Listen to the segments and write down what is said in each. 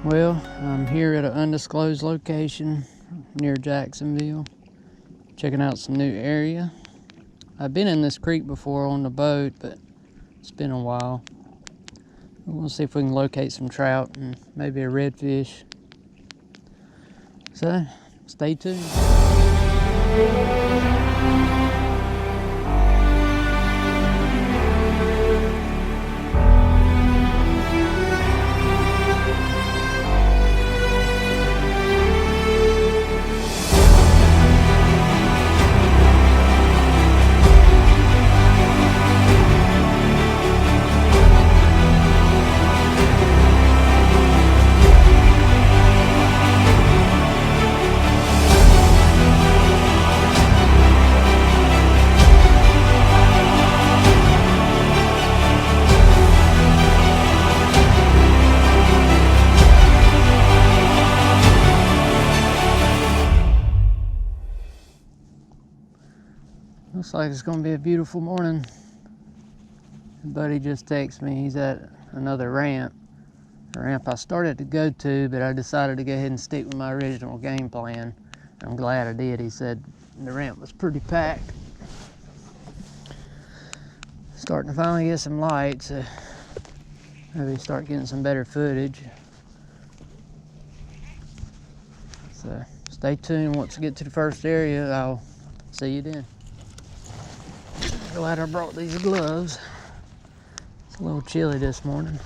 Well, I'm here at an undisclosed location near Jacksonville, checking out some new area. I've been in this creek before on the boat, but it's been a while. We'll see if we can locate some trout and maybe a redfish. So, stay tuned. Looks like it's gonna be a beautiful morning. My buddy just texted me, he's at another ramp. A ramp I started to go to, but I decided to go ahead and stick with my original game plan. I'm glad I did. He said the ramp was pretty packed. Starting to finally get some light, so maybe start getting some better footage. So stay tuned. Once I get to the first area, I'll see you then. Glad I brought these gloves. It's a little chilly this morning.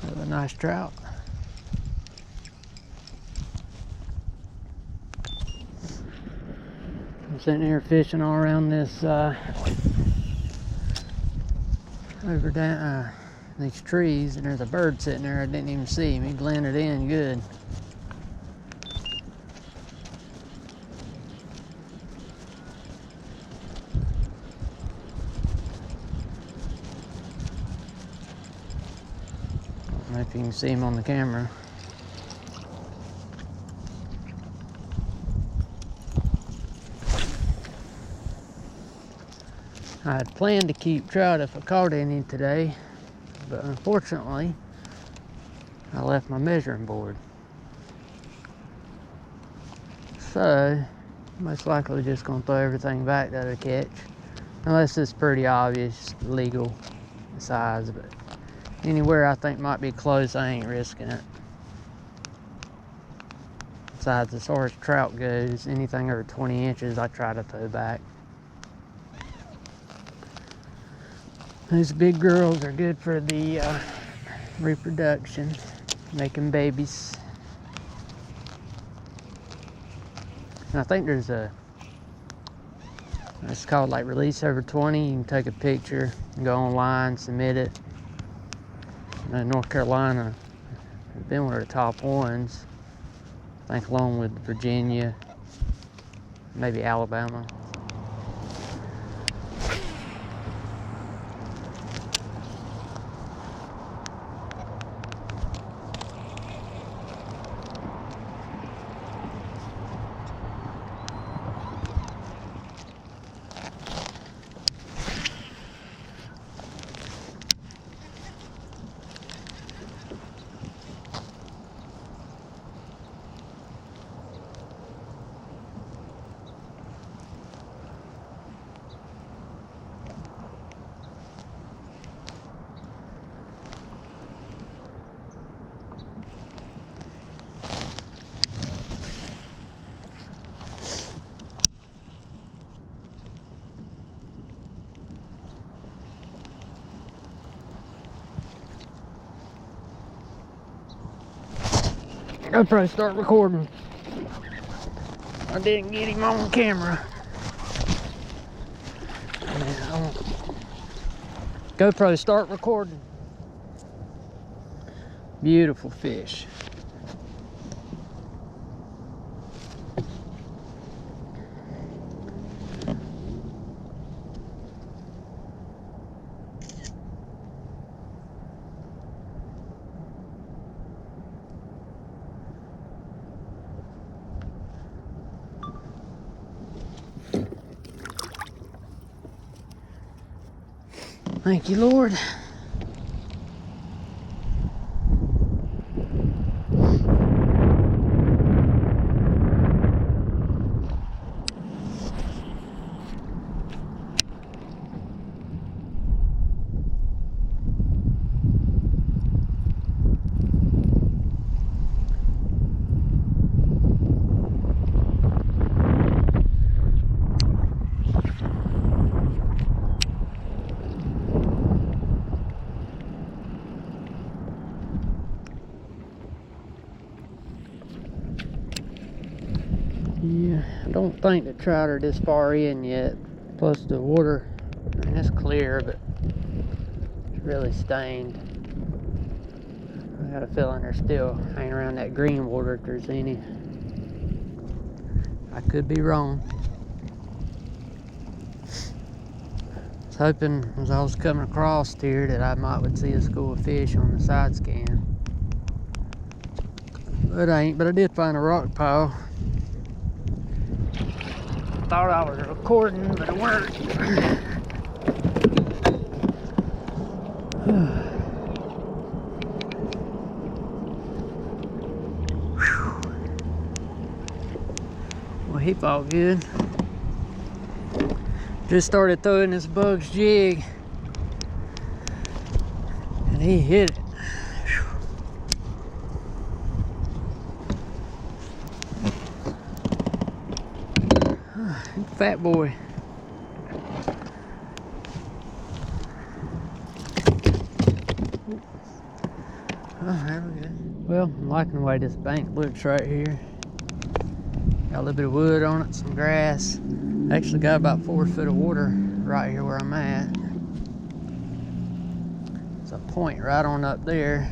Have a nice trout. I'm sitting here fishing all around this over down these trees, and there's a bird sitting there. I didn't even see him. He blended in good. I don't know if you can see him on the camera. I had planned to keep trout if I caught any today, but unfortunately, I left my measuring board. So, most likely just gonna throw everything back that I catch, unless it's pretty obvious legal size, but anywhere I think might be close, I ain't risking it. Besides, as far as trout goes, anything over 20 inches, I try to throw back. These big girls are good for the reproduction, making babies. And I think there's it's called like release over 20. You can take a picture, go online, submit it. North Carolina has been one of the top ones, I think, along with Virginia, maybe Alabama. I'll probably start recording. I didn't get him on camera. GoPro, start recording. Beautiful fish. Thank you, Lord. Yeah, I don't think the trout are this far in yet. Plus the water, I mean, it's clear, but it's really stained. I got a feeling they're still hanging around that green water if there's any. I could be wrong. I was hoping as I was coming across here that I would see a school of fish on the side scan. But I ain't, but I did find a rock pile. Thought I was recording, but it weren't. Well, he fought good. Just started throwing this bug's jig, and he hit it. Fat boy. Oh, there we go. Well, I'm liking the way this bank looks right here. Got a little bit of wood on it, some grass. Actually got about 4 foot of water right here where I'm at. There's a point right on up there.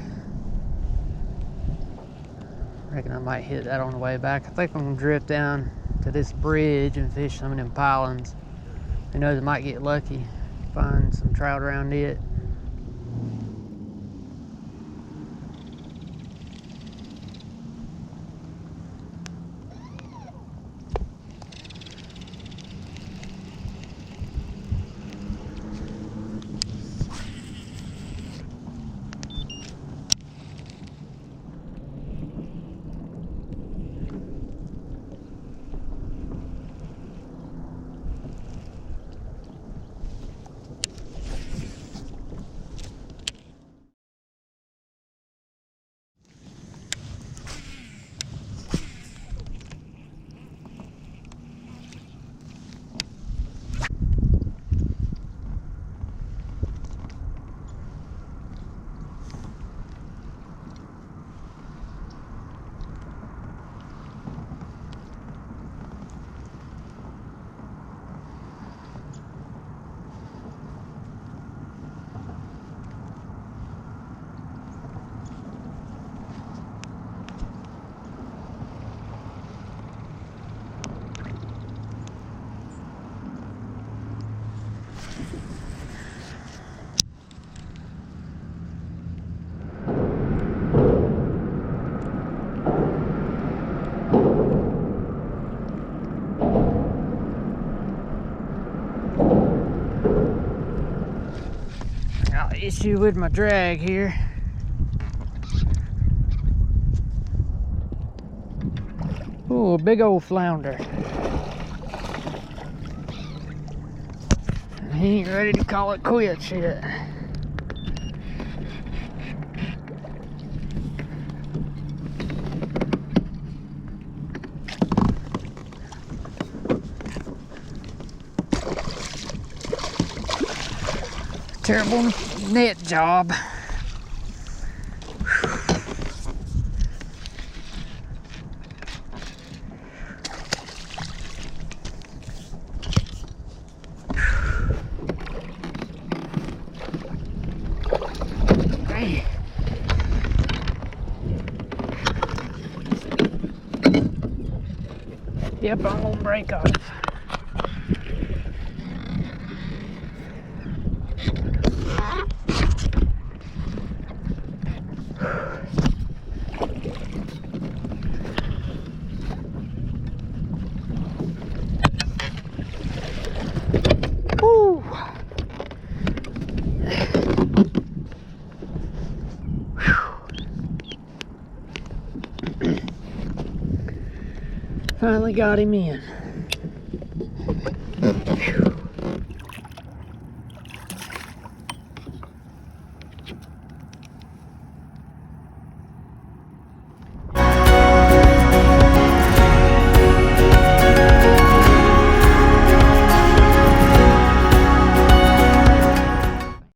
I reckon I might hit that on the way back. I think I'm gonna drift down to this bridge and fish some of them pilings. Who knows, I might get lucky, find some trout around it. Issue with my drag here. Oh, big old flounder. He ain't ready to call it quits yet. Terrible net job. Yep, I'm gonna break off. Finally got him in.